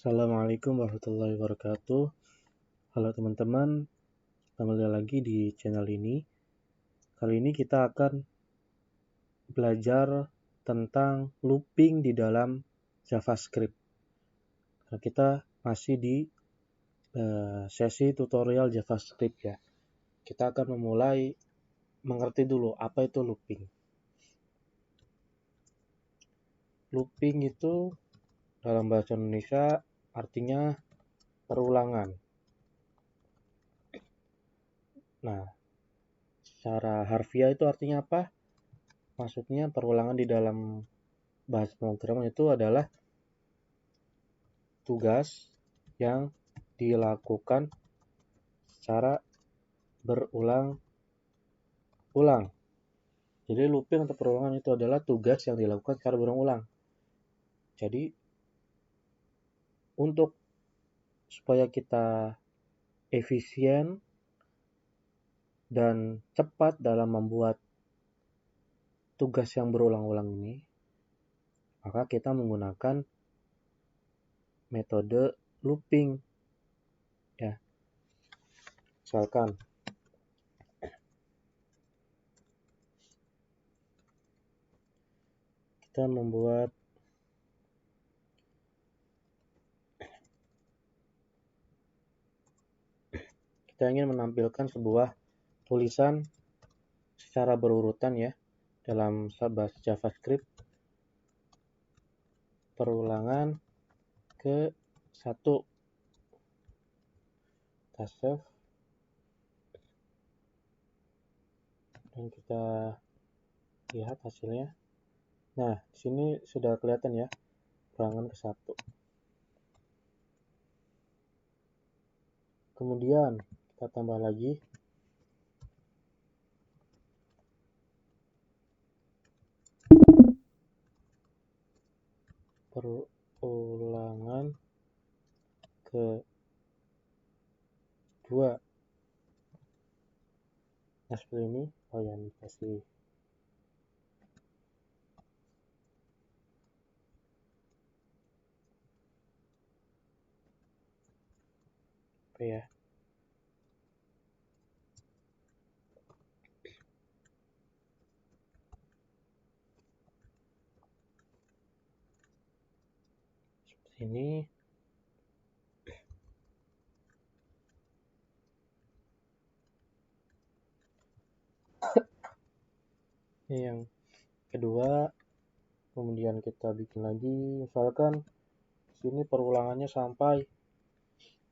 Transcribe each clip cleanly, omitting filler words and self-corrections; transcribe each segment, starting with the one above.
Assalamualaikum warahmatullahi wabarakatuh. Halo teman-teman, kembali lagi di channel ini. Kali ini kita akan belajar tentang looping di dalam JavaScript. Nah, kita masih di sesi tutorial JavaScript ya. Kita akan memulai mengerti dulu apa itu looping. Looping itu dalam bahasa Indonesia artinya perulangan. Nah, secara harfiah itu artinya apa? Maksudnya perulangan di dalam bahasa pemrograman itu adalah tugas yang dilakukan secara berulang-ulang. Jadi looping atau perulangan itu adalah tugas yang dilakukan secara berulang-ulang. Jadi untuk supaya kita efisien dan cepat dalam membuat tugas yang berulang-ulang ini, maka kita menggunakan metode looping. Ya. Misalkan kita ingin menampilkan sebuah tulisan secara berurutan ya dalam bahasa JavaScript, perulangan ke 1. Kita save dan kita lihat hasilnya. Nah, di sini sudah kelihatan ya, perulangan ke 1. Kemudian kita tambah lagi perulangan ke 2. Nah, seperti ini. Oh ya, ini kasih apa ya? Seperti ini. Ini yang kedua. Kemudian kita bikin lagi, misalkan sini perulangannya sampai,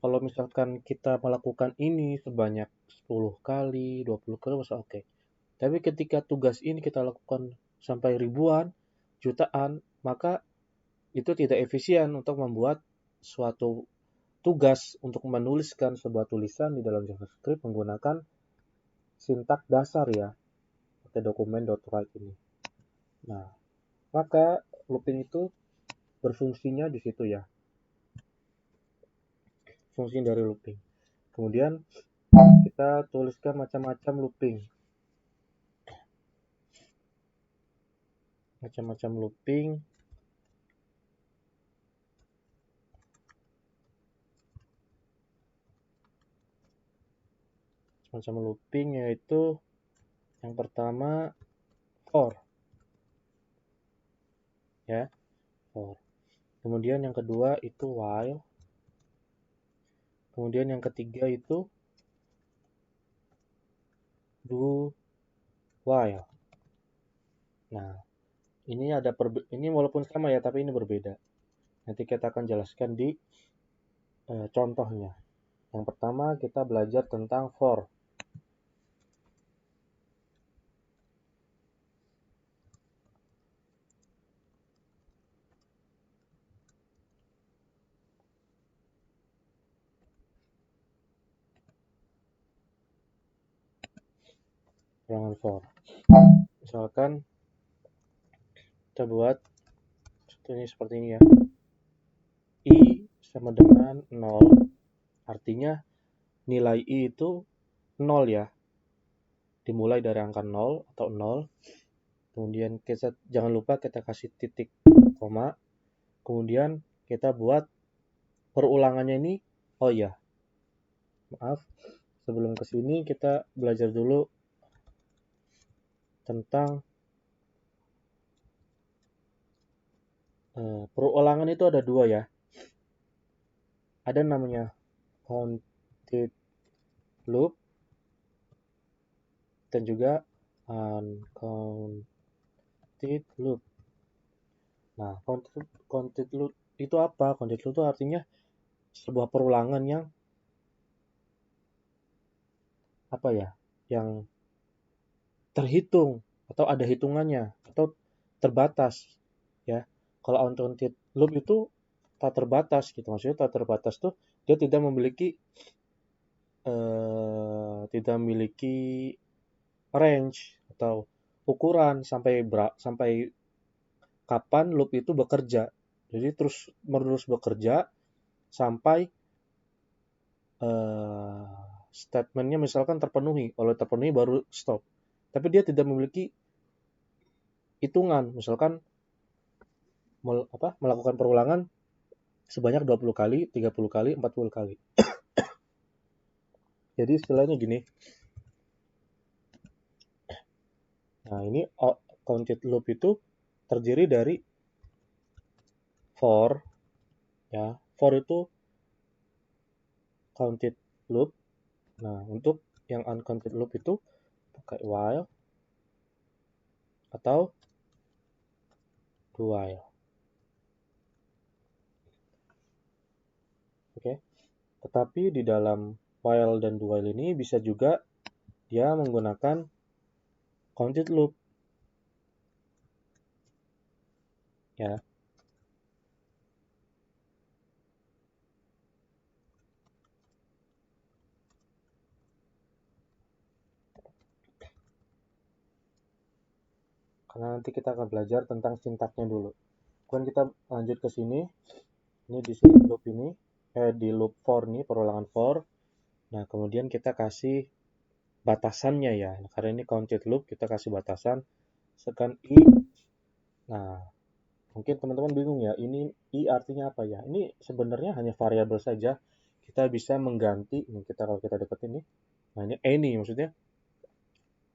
kalau misalkan kita melakukan ini sebanyak 10 kali, 20 kali masa oke. Tapi ketika tugas ini kita lakukan sampai ribuan, jutaan, maka itu tidak efisien untuk membuat suatu tugas untuk menuliskan sebuah tulisan di dalam JavaScript menggunakan sintak dasar ya, pakai document.write ini. Nah, maka looping itu berfungsinya di situ ya. Fungsi dari looping. Kemudian kita tuliskan macam-macam looping. Macam-macam looping. Macam looping yaitu yang pertama for. Ya, for. Kemudian yang kedua itu while. Kemudian yang ketiga itu do while. Nah, ini ini walaupun sama ya, tapi ini berbeda. Nanti kita akan jelaskan di contohnya. Yang pertama kita belajar tentang for. Perulangan for. Misalkan kita buat ini seperti ini ya. I sama dengan 0. Artinya nilai I itu 0 ya. Dimulai dari angka 0 atau 0. Kemudian kita jangan lupa kita kasih titik koma. Kemudian kita buat perulangannya ini, oh iya, maaf, sebelum ke sini kita belajar dulu tentang perulangan itu ada dua ya. Ada namanya counted loop dan juga uncounted loop. Nah, counted loop itu apa? Counted loop itu artinya sebuah perulangan yang apa ya? Yang terhitung atau ada hitungannya atau terbatas ya. Kalau uncounted loop itu tak terbatas gitu. Maksudnya tak terbatas tuh dia tidak memiliki range atau ukuran sampai kapan loop itu bekerja. Jadi terus menerus bekerja sampai statementnya misalkan terpenuhi. Kalau terpenuhi baru stop. Tapi dia tidak memiliki hitungan. Misalkan melakukan perulangan sebanyak 20 kali, 30 kali, 40 kali. Jadi istilahnya gini. Nah, ini counted loop itu terdiri dari for ya. For itu counted loop. Nah, untuk yang uncounted loop itu pakai while atau do while. Oke. Tetapi di dalam while dan do while ini bisa juga dia menggunakan counted loop. Ya. Karena nanti kita akan belajar tentang sintaknya dulu. Kemudian kita lanjut ke sini. Ini di sini loop ini, di loop for nih, perulangan for. Nah, kemudian kita kasih batasannya ya. Karena ini counted loop, kita kasih batasan. Sekan i. Nah, mungkin teman-teman bingung ya, ini i artinya apa ya? Ini sebenarnya hanya variabel saja. Kita bisa mengganti, ini kalau kita deketin nih. Nah, ini any maksudnya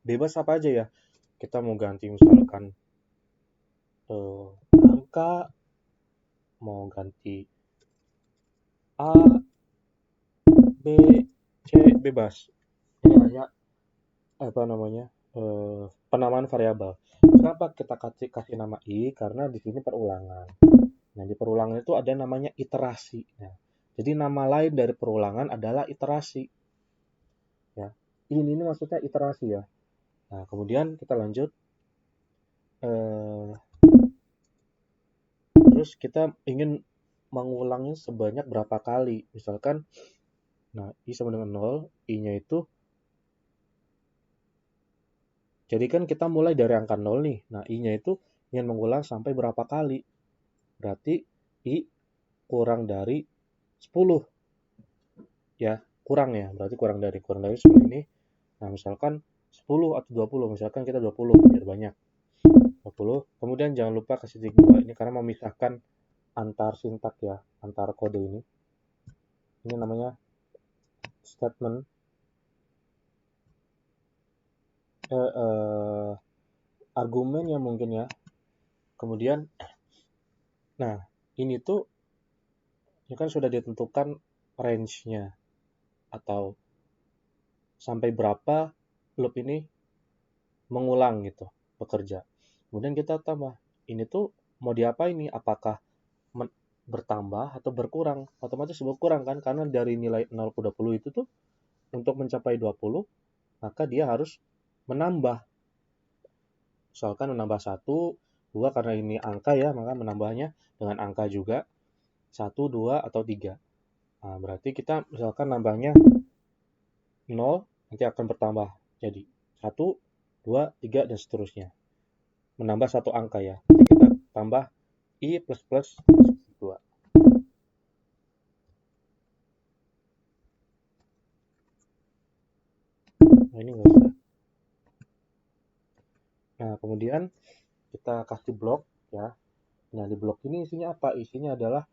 bebas apa aja ya. Kita mau ganti misalkan angka, mau ganti A, B, C, bebas. Ini hanya penamaan variabel. Kenapa kita kasih nama i? Karena di sini perulangan. Nah, di perulangan itu ada namanya iterasi. Nah, jadi nama lain dari perulangan adalah iterasi. Ya, ini maksudnya iterasi ya. Nah, kemudian kita lanjut. Terus kita ingin mengulangnya sebanyak berapa kali? Misalkan, nah, i sama dengan 0, i-nya itu, jadi kan kita mulai dari angka 0 nih. Nah, i-nya itu ingin mengulang sampai berapa kali? Berarti i kurang dari 10. Ya, kurang ya. Berarti kurang dari 10 ini. Nah, misalkan 10 atau 20. Misalkan kita 20, biar banyak. 20. Kemudian jangan lupa kasih titik 2. Ini karena memisahkan antar sintak ya, antar kode ini. Ini namanya statement. Argumen ya mungkin ya. Kemudian, nah, ini tuh, ini kan sudah ditentukan range-nya. Atau sampai berapa loop ini mengulang gitu, bekerja. Kemudian kita tambah, ini tuh mau diapain nih? Apakah bertambah atau berkurang? Otomatis berkurang kan, karena dari nilai 0 ke 20 itu tuh untuk mencapai 20, maka dia harus menambah. Misalkan menambah 1, 2 karena ini angka ya, maka menambahnya dengan angka juga 1, 2, atau 3. Nah, berarti kita misalkan nambahnya 0, nanti akan bertambah jadi 1, 2, 3, dan seterusnya. Menambah satu angka ya. Nanti kita tambah i plus 2. Nah, ini nggak usah. Nah, kemudian kita kasih blok ya. Nah, di blok ini isinya apa? Isinya adalah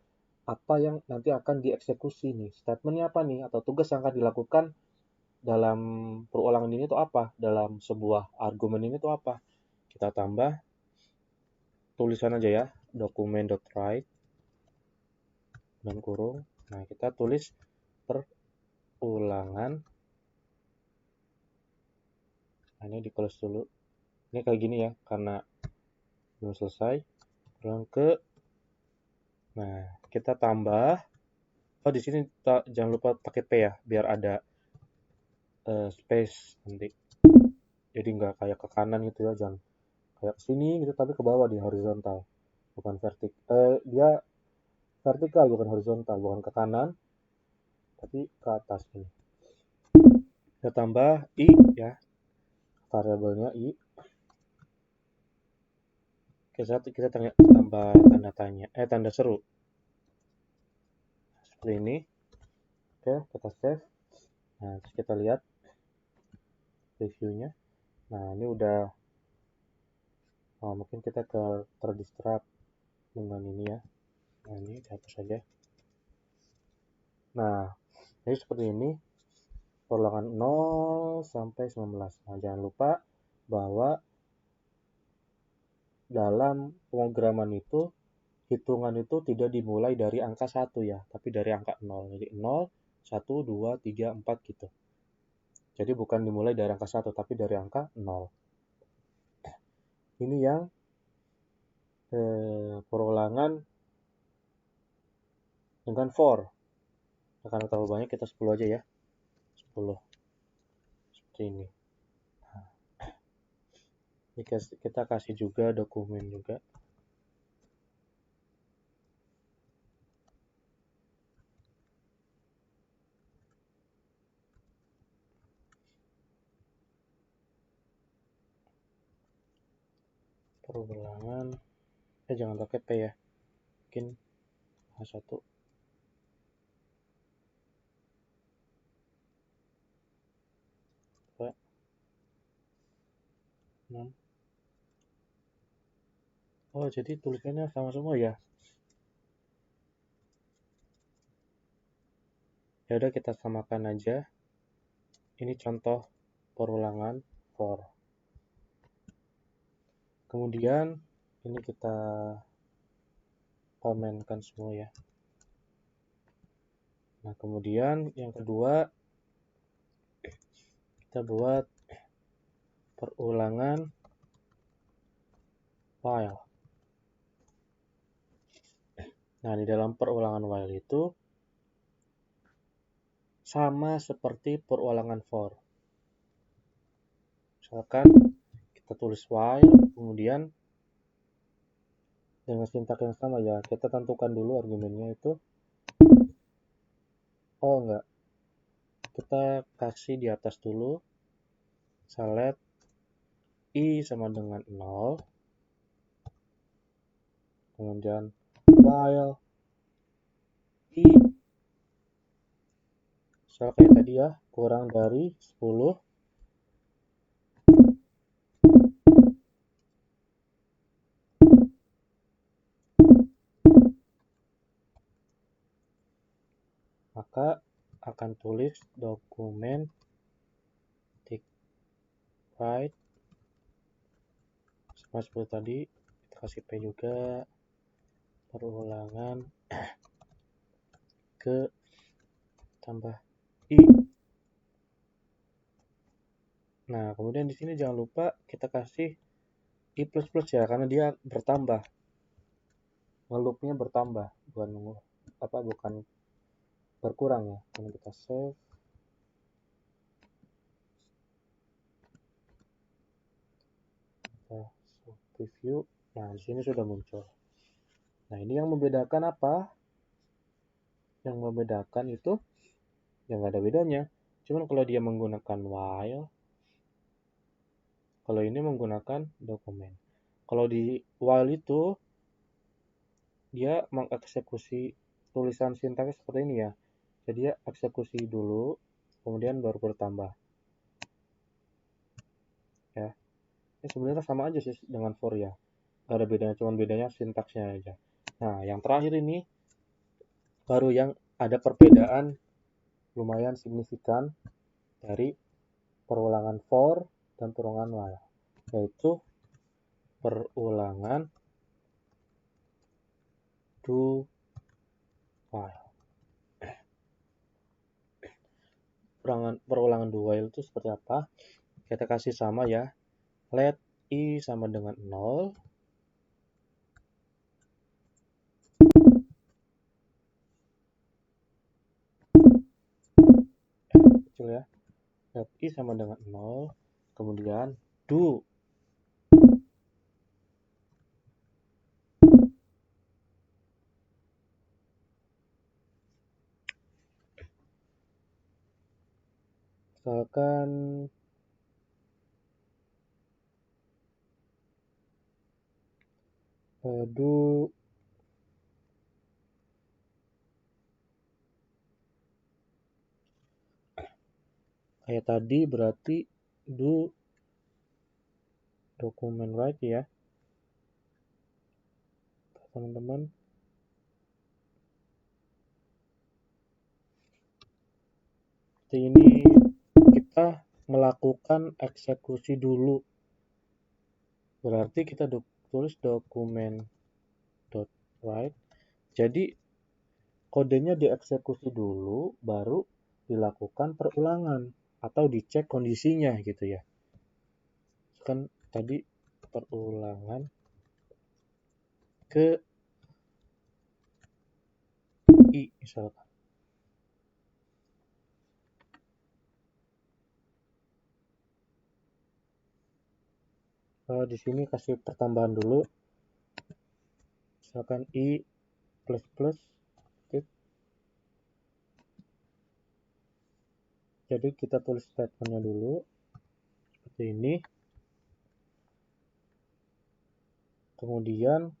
apa yang nanti akan dieksekusi nih. Statementnya apa nih? Atau tugas yang akan dilakukan dalam perulangan ini tuh apa? Dalam sebuah argumen ini tuh apa? Kita tambah tulisan aja ya, dokumen.write dan kurung. Nah, kita tulis perulangan. Nah, ini di close dulu. Ini kayak gini ya, karena belum selesai. Ulang ke. Nah, kita tambah. Oh, di sini jangan lupa pakai P ya, biar ada space nanti. Jadi nggak kayak ke kanan gitu ya, jangan kayak ke sini gitu, tapi ke bawah di horizontal. Bukan vertikal. Dia vertikal, bukan horizontal. Bukan ke kanan, tapi ke atas ini. Kita tambah I ya, variabelnya I. Kita tambah tanda tanya, tanda seru. Seperti ini. Oke, kita save. Nah, terus kita lihat reviewnya. Nah, ini udah, mungkin kita terdistract dengan ini ya. Nah, ini dihapus saja. Nah, jadi seperti ini perulangan 0 sampai 19. Nah, jangan lupa bahwa dalam pemrograman itu hitungan itu tidak dimulai dari angka 1 ya, tapi dari angka 0. Jadi 0, 1, 2, 3, 4 gitu. Jadi bukan dimulai dari angka 1, tapi dari angka 0. Ini yang perulangan dengan for. Nah, karena terlalu banyak, kita 10 aja ya. 10. Seperti ini. Nah, kita kasih juga dokumen juga. Perulangan. Jangan pakai P ya. Mungkin H1. 2, 6. Oh, jadi tulisannya sama semua ya. Ya udah, kita samakan aja. Ini contoh perulangan for. Kemudian ini kita komenkan semua ya. Nah, kemudian yang kedua kita buat perulangan while. Nah, di dalam perulangan while itu sama seperti perulangan for. Misalkan kita tulis while, kemudian dengan sintak yang sama ya, kita tentukan dulu argumennya itu. Oh enggak, kita kasih di atas dulu, select I sama dengan 0, kemudian while I, misal kayak tadi ya, kurang dari 10, maka akan tulis dokumen write sama seperti tadi. Kita kasih P juga, perulangan ke tambah I. Nah, kemudian di sini jangan lupa kita kasih I++ ya, karena dia bertambah. Ngeloopnya bertambah, bukan berkurang ya. Ini kita save. Kita preview. Nah, di sini sudah muncul. Nah, ini yang membedakan apa? Yang membedakan itu yang nggak ada bedanya. Cuman kalau dia menggunakan while, kalau ini menggunakan dokumen. Kalau di while itu dia mengeksekusi tulisan sintaknya seperti ini ya. Jadi dia eksekusi dulu, kemudian baru bertambah. Ya. Ini sebenarnya sama aja sih dengan for ya. Gak ada bedanya, cuman bedanya sintaksnya aja. Nah, yang terakhir ini baru yang ada perbedaan lumayan signifikan dari perulangan for dan perulangan while, yaitu perulangan do while. Perulangan do while itu seperti apa? Kita kasih sama ya. Let i sama dengan 0. Kecil ya. Let i sama dengan 0. Kemudian do misalkan do kayak tadi berarti do dokumen write ya teman-teman. Ini kita melakukan eksekusi dulu, berarti kita tulis dokumen write. Jadi kodenya dieksekusi dulu baru dilakukan perulangan atau dicek kondisinya gitu ya. Kan tadi perulangan ke i misalkan. Di sini kasih pertambahan dulu. Misalkan i plus plus. Jadi kita tulis statementnya dulu seperti ini. Kemudian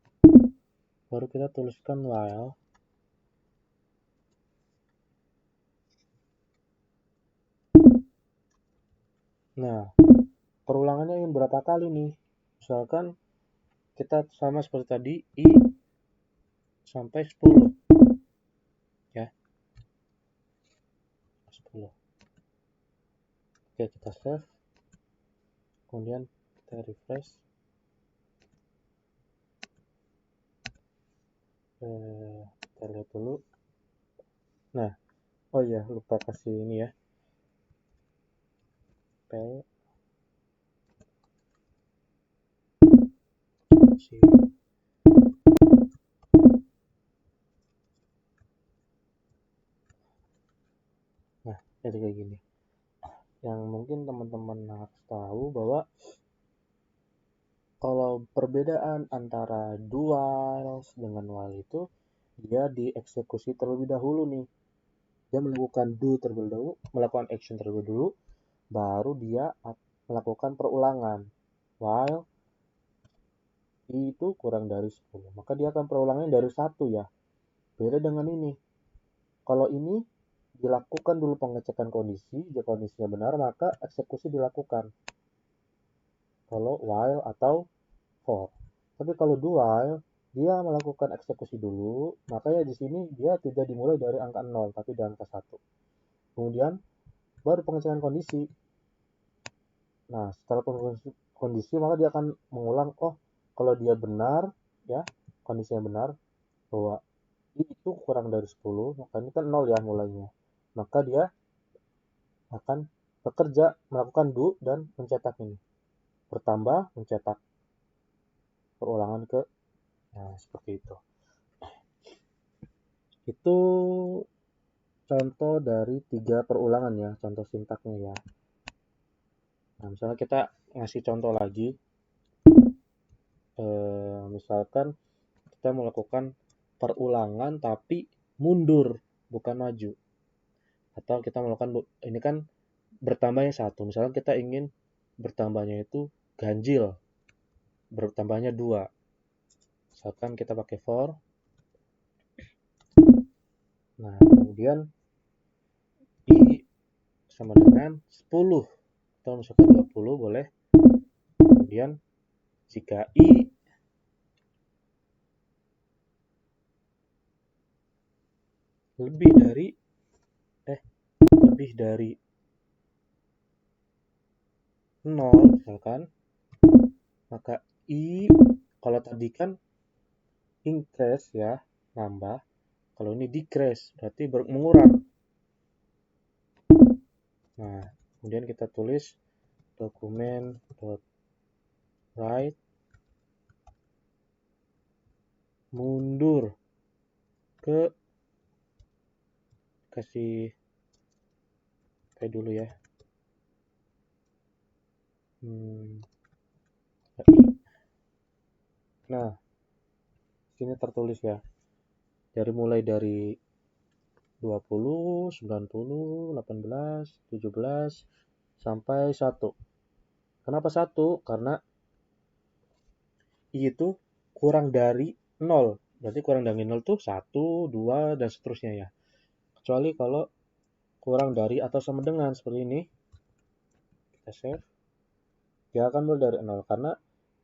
baru kita tuliskan while. Nah, perulangannya yang berapa kali nih? Misalkan kita sama seperti tadi, i sampai 10. Ya. 10. Oke, kita save. Kemudian kita refresh. Kita lihat dulu. Nah, oh iya, lupa kasih ini ya. Nah, jadi kayak gini. Yang mungkin teman-teman harus tahu bahwa kalau perbedaan antara do while dengan while itu dia dieksekusi terlebih dahulu nih. Dia melakukan do terlebih dahulu, melakukan action terlebih dulu, baru dia melakukan perulangan. While itu kurang dari 10, maka dia akan perulangannya dari 1 ya. Beda dengan ini. Kalau ini dilakukan dulu pengecekan kondisi, jika kondisinya benar maka eksekusi dilakukan. Kalau while atau for. Tapi kalau do while dia melakukan eksekusi dulu, makanya di sini dia tidak dimulai dari angka 0 tapi dari angka 1. Kemudian baru pengecekan kondisi. Nah, setelah pengecekan kondisi maka dia akan mengulang, oh kalau dia benar ya, kondisinya benar bahwa itu kurang dari 10, maka ini kan 0 ya mulainya. Maka dia akan bekerja melakukan do dan mencetak ini. Bertambah, mencetak perulangan ke, nah seperti itu. Itu contoh dari 3 perulangan ya, contoh sintaknya ya. Nah, misalnya kita ngasih contoh lagi. Misalkan kita melakukan perulangan tapi mundur, bukan maju. Atau kita melakukan, ini kan bertambahnya 1. Misalkan kita ingin bertambahnya itu ganjil, bertambahnya 2. Misalkan kita pakai for. Nah, kemudian i sama dengan 10 atau misalkan 20 boleh. Kemudian jika i lebih dari 0 misalkan, maka I kalau tadi kan increase ya, nambah. Kalau ini decrease, berarti mengurang. Nah, kemudian kita tulis dokumen.write mundur ke, kasih kayak dulu ya. Nah, sini tertulis ya. Mulai dari 20, 90, 18, 17, sampai 1. Kenapa 1? Karena I itu kurang dari 0. Berarti kurang dari 0 tuh 1, 2, dan seterusnya ya. Kecuali kalau kurang dari atau sama dengan seperti ini. Kita save. Dia akan mulai dari 0. Karena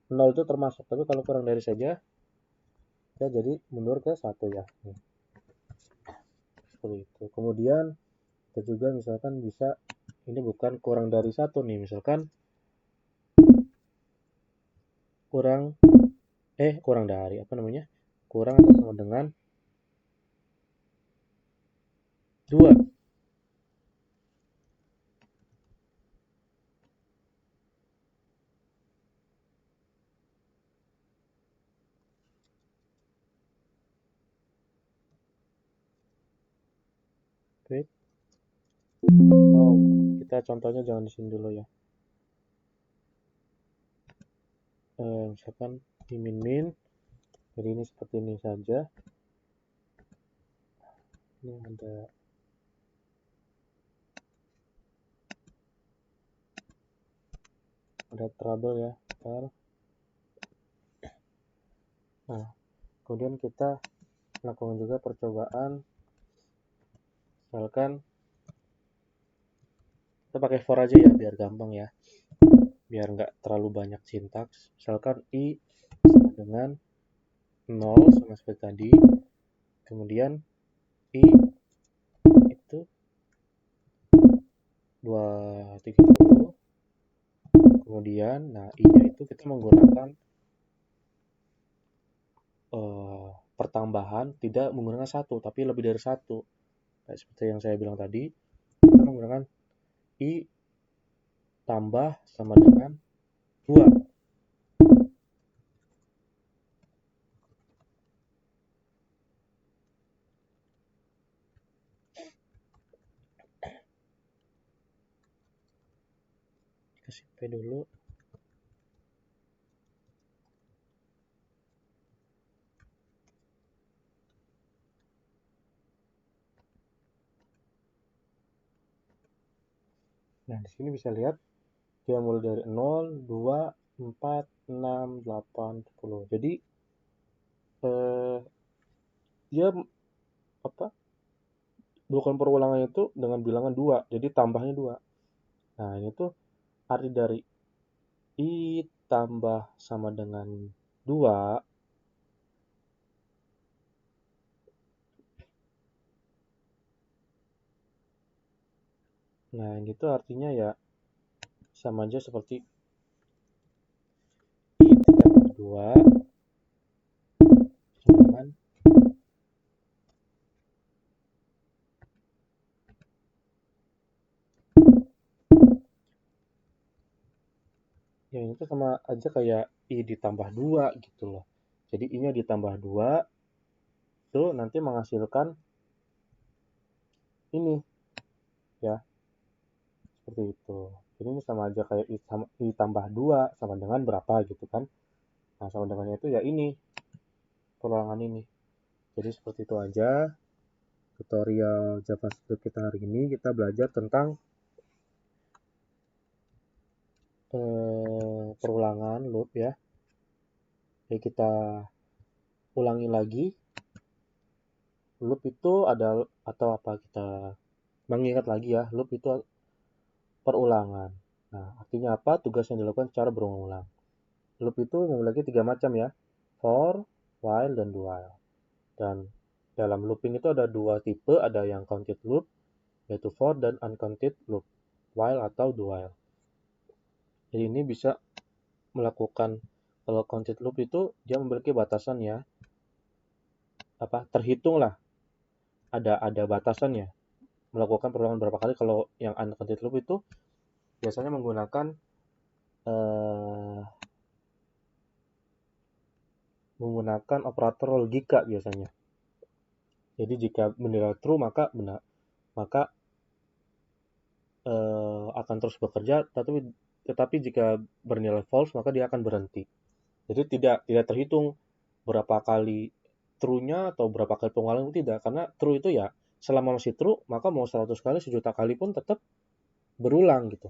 0 itu termasuk. Tapi kalau kurang dari saja, kita jadi mundur ke 1 ya. Seperti itu. Kemudian kita juga misalkan bisa, ini bukan kurang dari 1 nih. Misalkan kurang dari kurang atau sama dengan 2. Wait. Kita contohnya jangan di sini dulu ya. Misalkan di min, jadi ini seperti ini saja. Ini ada trouble ya. Bentar. Nah, kemudian kita lakukan juga percobaan. Misalkan kita pakai for aja ya, biar gampang ya, biar nggak terlalu banyak sintaks. Misalkan I sama dengan 0 sama seperti tadi, kemudian I itu 230, kemudian nah I-nya itu kita menggunakan pertambahan, tidak menggunakan 1 tapi lebih dari 1. Kayak seperti yang saya bilang tadi, kita menggunakan I tambah sama dengan 2. Kasih P dulu. Nah, di sini bisa lihat dia mulai dari 0, 2, 4, 6, 8, 10. Jadi dia bukan perulangan itu dengan bilangan 2, jadi tambahnya 2. Nah, ini tuh arti dari I tambah sama dengan 2. Nah, ini tuh artinya ya sama aja seperti I tambah 2 sama dengan ya, ini tuh sama aja kayak I ditambah 2 gitu loh. Jadi I-nya ditambah 2 itu nanti menghasilkan ini ya, seperti itu. Jadi ini sama aja kayak I tambah 2 sama dengan berapa gitu kan. Nah, sama dengannya itu ya ini, perulangan ini. Jadi seperti itu aja tutorial JavaScript kita hari ini. Kita belajar tentang perulangan loop ya. Jadi kita ulangi lagi. Loop itu ada atau apa, kita mengingat lagi ya, loop itu perulangan. Nah, artinya apa? Tugas yang dilakukan secara berulang-ulang. Loop itu memiliki 3 macam ya, for, while, dan do while. Dan dalam looping itu ada dua tipe, ada yang counted loop, yaitu for dan uncounted loop, while atau do while. Jadi ini bisa melakukan, kalau counted loop itu dia memiliki batasan ya, terhitung lah, ada batasannya, melakukan perulangan berapa kali. Kalau yang uncounted loop itu biasanya menggunakan operator logika biasanya. Jadi jika bernilai true maka akan terus bekerja, tetapi jika bernilai false maka dia akan berhenti. Jadi tidak terhitung berapa kali true-nya atau berapa kali pengulangan, tidak, karena true itu ya selama masih true maka mau 100 kali, 1.000.000 kali pun tetap berulang gitu.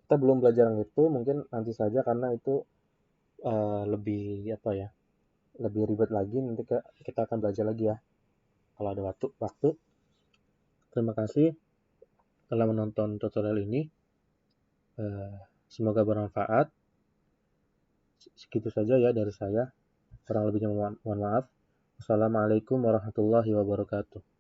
Kita belum belajar yang itu, mungkin nanti saja karena itu lebih ribet lagi. Nanti kita akan belajar lagi ya kalau ada waktu. Terima kasih telah menonton tutorial ini. Semoga bermanfaat. Segitu saja ya dari saya. Kurang lebihnya mohon maaf. Wassalamualaikum warahmatullahi wabarakatuh.